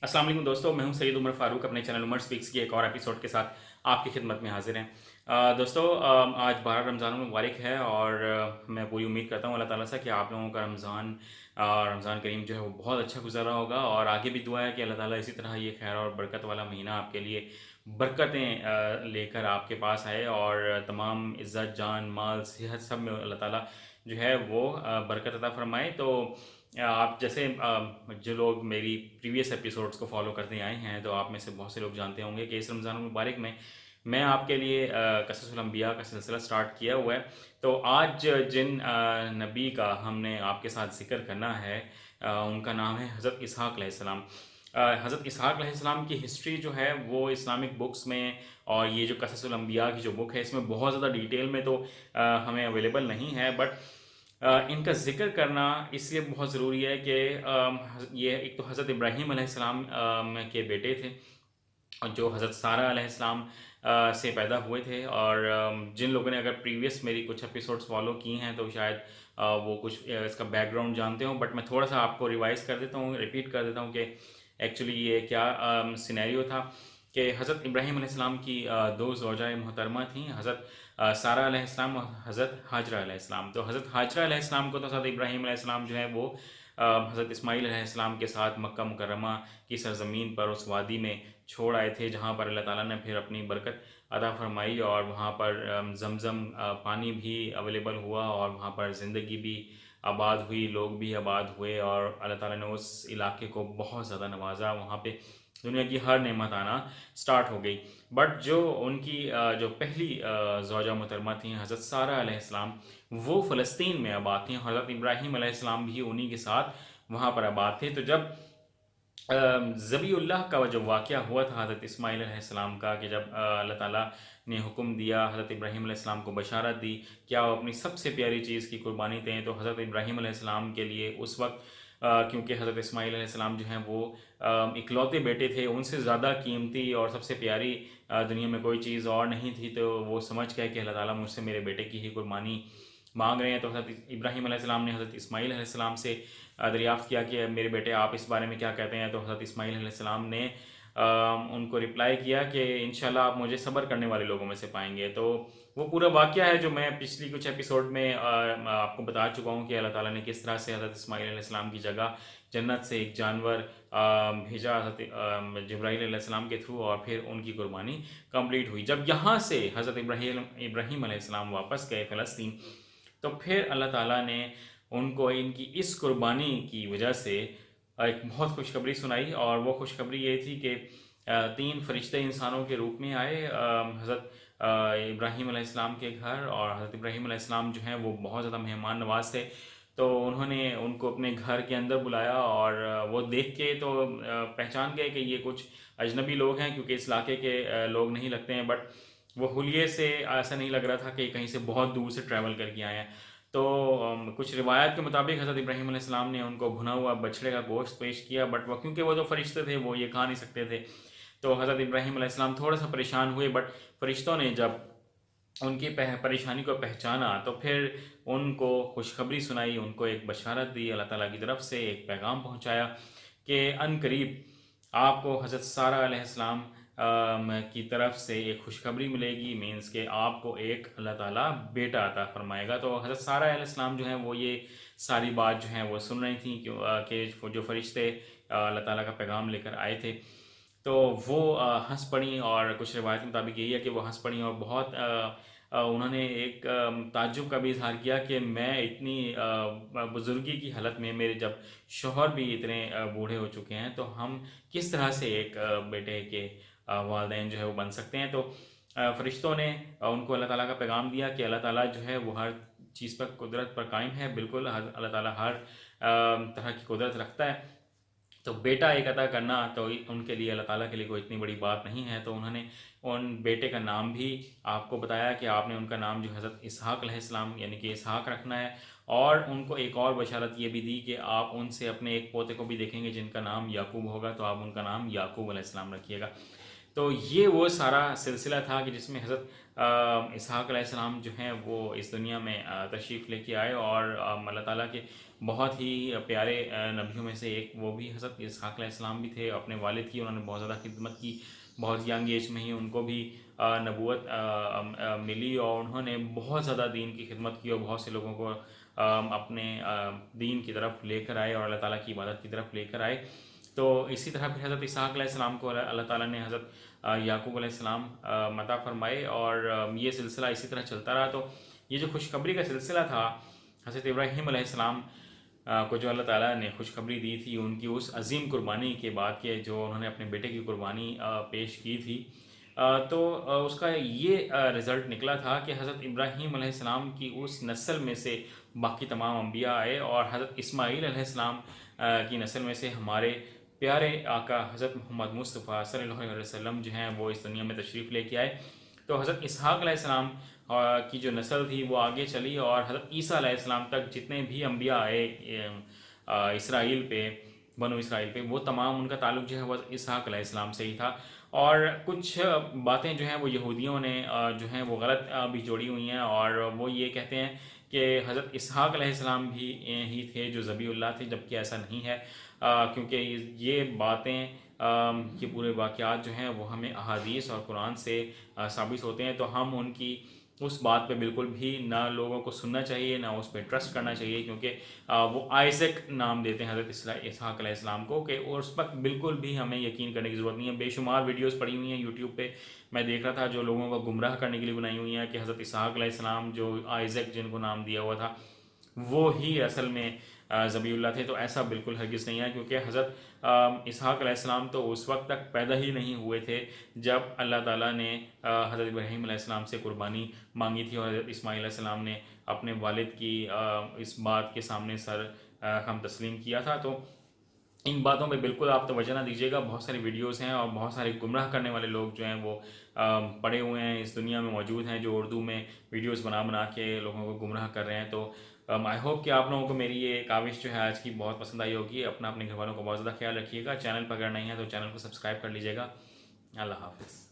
अस्सलाम वालेकुम दोस्तों, मैं हूं सैयद उमर फ़ारूक अपने चैनल उमर स्पीक्स की एक और एपिसोड के साथ आपकी खिदमत में हाजिर हैं। दोस्तों, आज 12 रमज़ान मुबारक है और मैं पूरी उम्मीद करता हूं अल्लाह ताला से कि आप लोगों का रमज़ान करीम जो है वो बहुत अच्छा गुज़रा होगा और आगे भी दुआ है कि अल्लाह ताला इसी तरह ये खैर और बरकत वाला महीना आपके लिए बरकतें लेकर आपके पास आए और तमाम इज़्ज़त, जान, माल, सेहत सब में अल्लाह ताला जो है वो बरकत अता फ़रमाए। तो आप जैसे जो लोग मेरी प्रीवियस एपिसोड्स को फॉलो करते आए हैं तो आप में से बहुत से लोग जानते होंगे कि इस रमज़ान मुबारक में मैं आपके लिए क़ससुल अंबिया का सिलसिला स्टार्ट किया हुआ है। तो आज जिन नबी का हमने आपके साथ ज़िक्र करना है, उनका नाम है हज़रत इसहाक़ अलैहिस्सलाम। हज़रत इसहाक़ अलैहिस्सलाम की हिस्ट्री जो है वो इस्लामिक बुक्स में और ये जो क़ससुल अंबिया की जो बुक है इसमें बहुत ज़्यादा डिटेल में तो हमें अवेलेबल नहीं है, बट इनका ज़िक्र करना इसलिए बहुत ज़रूरी है कि ये एक तो हज़रत इब्राहीम अलैहिस्सलाम के बेटे थे और जो हज़रत सारा अलैहिस्सलाम से पैदा हुए थे। और जिन लोगों ने अगर प्रीवियस मेरी कुछ एपिसोड्स फॉलो की हैं तो शायद वो कुछ इसका बैकग्राउंड जानते हों, बट मैं थोड़ा सा आपको रिवाइज़ कर देता हूँ, रिपीट कर देता हूँ कि एक्चुअली ये क्या सिनेरियो था कि हज़रत इब्राहीम अलैहिस्सलाम की दो ज़ौजाए मोहतरमा थीं, हज़रत सारा अलैहिस्सलाम और हज़रत हाजरा अलैहिस्सलाम। तो हज़रत हाजरा अलैहिस्सलाम को तो हज़रत इब्राहीम अलैहिस्सलाम जो है वो हज़रत इस्माईल अलैहिस्सलाम के साथ मक्का मुकर्रमा की सरज़मीन पर उस वादी में छोड़ आए थे, जहाँ पर अल्लाह ताला ने फिर अपनी बरकत अता फ़रमाई और वहाँ पर ज़मज़म पानी भी अवेलेबल हुआ और वहाँ पर ज़िंदगी भी आबाद हुई, लोग भी आबाद हुए और अल्लाह ताला ने उस इलाके को बहुत ज़्यादा नवाजा। वहाँ पे दुनिया की हर नेमत आना स्टार्ट हो गई। बट जो उनकी जो पहली ज़ौजा मोहतरमा थी हज़रत सारा अलैहिस्सलाम, वो फ़लस्तीन में आबाद थीं। हज़रत इब्राहीम अलैहिस्सलाम भी उन्हीं के साथ वहाँ पर आबाद थे। तो जब ज़बीउल्लाह का जो वाक़या हुआ था हज़रत इस्माईल अलैहिस्सलाम का, कि जब अल्लाह ताला ने हुक्म दिया, हज़रत इब्राहीम अलैहिस्सलाम को बशारत दी क्या वो अपनी सबसे प्यारी चीज़ की कुर्बानी दें, तो हज़रत इब्राहीम अलैहिस्सलाम के लिए उस वक्त क्योंकि हज़रत इस्माईल अलैहिस्सलाम जो हैं वो इकलौते बेटे थे, उनसे ज़्यादा कीमती और सबसे प्यारी दुनिया में कोई चीज़ और नहीं थी। तो वो समझ गए कि अल्लाह ताला मुझसे मेरे बेटे की ही कुर्बानी मांग रहे हैं। तो हज़रत इब्राहीम अलैहिस्सलाम ने हज़रत इस्माईल अलैहिस्सलाम से दरियाफ़्त किया कि मेरे बेटे आप इस बारे में क्या कहते हैं। तो हज़रत इस्माईल अलैहिस्सलाम ने उनको रिप्लाई किया कि इंशाल्लाह आप मुझे सब्र करने वाले लोगों में से पाएंगे। तो वो पूरा वाक़या है जो मैं पिछली कुछ एपिसोड में आपको बता चुका हूँ कि अल्लाह ताला ने किस तरह से हज़रत इस्माईल अलैहिस्सलाम की जगह जन्नत से एक जानवर भेजा हज़रत जिब्राईल अलैहिस्सलाम के थ्रू और फिर उनकी कुर्बानी कंप्लीट हुई। जब यहाँ से हज़रत इब्राहीम अलैहिस्सलाम वापस गए फ़लस्तीन, तो फिर अल्लाह ताला ने उनको इनकी इस कुर्बानी की वजह से एक बहुत खुशखबरी सुनाई और वो खुशखबरी ये थी कि तीन फरिश्ते इंसानों के रूप में आए हज़रत इब्राहीम अलैहिस्सलाम के घर। और हज़रत इब्राहीम अलैहिस्सलाम जो हैं वो बहुत ज़्यादा मेहमान नवाज थे, तो उन्होंने उनको अपने घर के अंदर बुलाया और वो देख के तो पहचान गए कि ये कुछ अजनबी लोग हैं, क्योंकि इस इलाके के लोग नहीं लगते हैं। बट वो हुलिये से ऐसा नहीं लग रहा था कि कहीं से बहुत दूर से ट्रैवल करके आए हैं। तो कुछ रिवायत के मुताबिक हज़रत इब्राहीम अलैहिस्सलाम ने उनको भुना हुआ बछड़े का गोश्त पेश किया, बट वो क्योंकि वो जो फरिश्ते थे वो ये खा नहीं सकते थे। तो हज़रत इब्राहीम अलैहिस्सलाम थोड़ा सा परेशान हुए, बट फरिश्तों ने जब उनकी परेशानी को पहचाना तो फिर उनको खुशखबरी सुनाई, उनको एक बशारत दी, अल्लाह ताला की तरफ से एक पैगाम पहुँचाया कि अनकरीब आपको हज़रत सारा अलैहिस्सलाम की तरफ से एक खुशखबरी मिलेगी, मीन्स के आपको एक अल्लाह ताला बेटा अता फ़रमाएगा। तो हज़रत सारा अलैहिस्सलाम जो हैं वो ये सारी बात जो है वो सुन रही थी कि जो फरिश्ते अल्लाह ताला का पैगाम लेकर आए थे, तो वो हंस पड़ी। और कुछ रिवायत के मुताबिक यही है कि वो हंस पड़ी और बहुत उन्होंने एक ताज्जुब का भी इजहार किया कि मैं इतनी बुजुर्गी की हालत में, मेरे जब शौहर भी इतने बूढ़े हो चुके हैं, तो हम किस तरह से एक बेटे के वालिदैन जो है वो बन सकते हैं। तो फरिश्तों ने उनको अल्लाह ताला का पैगाम दिया कि अल्लाह ताला जो है वो हर चीज़ पर कुदरत पर कायम है, बिल्कुल अल्लाह ताला हर तरह की कुदरत रखता है। तो बेटा एक अता करना तो उनके लिए, अल्लाह ताला के लिए कोई इतनी बड़ी बात नहीं है। तो उन्होंने उन बेटे का नाम भी आपको बताया कि आपने उनका नाम जो हज़रत इसहाक़ अलैहिस्सलाम यानी कि इसहाक़ रखना है। और उनको एक और बशारत ये भी दी कि आप उनसे अपने एक पोते को भी देखेंगे जिनका नाम याकूब होगा, तो आप उनका नाम याकूब अलैहिस्सलाम रखिएगा। تو یہ وہ سارا سلسلہ تھا کہ جس میں حضرت اسحاق علیہ السلام جو ہیں وہ اس دنیا میں تشریف لے کے آئے، اور اللہ تعالیٰ کے بہت ہی پیارے نبیوں میں سے ایک وہ بھی حضرت اسحاق علیہ السلام بھی تھے۔ اپنے والد کی انہوں نے بہت زیادہ خدمت کی، بہت ینگ ایج میں ہی ان کو بھی نبوت ملی، اور انہوں نے بہت زیادہ دین کی خدمت کی اور بہت سے لوگوں کو اپنے دین کی طرف لے کر آئے اور اللہ تعالیٰ کی عبادت کی طرف لے کر آئے۔ تو اسی طرح پھر حضرت اسحاق علیہ السلام کو اللہ تعالیٰ نے حضرت یعقوب علیہ السلام عطا فرمائے، اور یہ سلسلہ اسی طرح چلتا رہا۔ تو یہ جو خوشخبری کا سلسلہ تھا حضرت ابراہیم علیہ السلام کو جو اللہ تعالیٰ نے خوشخبری دی تھی ان کی اس عظیم قربانی کے بعد کہ جو انہوں نے اپنے بیٹے کی قربانی پیش کی تھی، تو اس کا یہ رزلٹ نکلا تھا کہ حضرت ابراہیم علیہ السلام کی اس نسل میں سے باقی تمام انبیاء آئے، اور حضرت اسماعیل علیہ السلام کی نسل میں سے ہمارے پیارے آقا حضرت محمد مصطفیٰ صلی اللہ علیہ وسلم جو ہیں وہ اس دنیا میں تشریف لے کے آئے۔ تو حضرت اسحاق علیہ السلام کی جو نسل تھی وہ آگے چلی، اور حضرت عیسیٰ علیہ السلام تک جتنے بھی انبیاء آئے اسرائیل پہ، بنو اسرائیل پہ، وہ تمام ان کا تعلق جو ہے وہ اسحاق علیہ السلام سے ہی تھا۔ اور کچھ باتیں جو ہیں وہ یہودیوں نے جو ہیں وہ غلط بھی جوڑی ہوئی ہیں، اور وہ یہ کہتے ہیں کہ حضرت اسحاق علیہ السلام بھی ہی تھے جو ذبیح اللہ تھے، جبکہ ایسا نہیں ہے، کیونکہ یہ باتیں یہ پورے واقعات جو ہیں وہ ہمیں احادیث اور قرآن سے ثابت ہوتے ہیں، تو ہم ان کی اس بات پہ بالکل بھی نہ لوگوں کو سننا چاہیے، نہ اس پہ ٹرسٹ کرنا چاہیے، کیونکہ وہ آئزک نام دیتے ہیں حضرت اسحاق علیہ السلام کو، کہ اس پر بالکل بھی ہمیں یقین کرنے کی ضرورت نہیں ہے۔ بے شمار ویڈیوز پڑی ہوئی ہیں یوٹیوب پہ، میں دیکھ رہا تھا، جو لوگوں کو گمراہ کرنے کے لیے بنائی ہوئی ہیں کہ حضرت اسحاق علیہ السلام جو آئزک جن کو نام دیا ہوا تھا وہ ہی اصل میں ذبیح اللہ تھے۔ تو ایسا بالکل ہرگز نہیں ہے، کیونکہ حضرت اسحاق علیہ السلام تو اس وقت تک پیدا ہی نہیں ہوئے تھے جب اللہ تعالیٰ نے حضرت ابراہیم علیہ السلام سے قربانی مانگی تھی، اور حضرت اسماعیل علیہ السلام نے اپنے والد کی اس بات کے سامنے سر خم تسلیم کیا تھا۔ تو ان باتوں پہ بالکل آپ توجہ نہ دیجیے گا، بہت ساری ویڈیوز ہیں اور بہت سارے گمراہ کرنے والے لوگ جو ہیں وہ پڑے ہوئے ہیں، اس دنیا میں موجود ہیں، جو اردو میں ویڈیوز بنا کے لوگوں کو گمراہ کر رہے ہیں۔ تو آئی ہوپ کہ آپ لوگوں کو میری یہ کاوش جو ہے آج کی بہت پسند آئی ہوگی۔ اپنے گھر والوں کو بہت زیادہ خیال رکھیے گا، چینل پر اگر نہیں ہے تو چینل کو سبسکرائب کر لیجیے گا۔ اللہ حافظ۔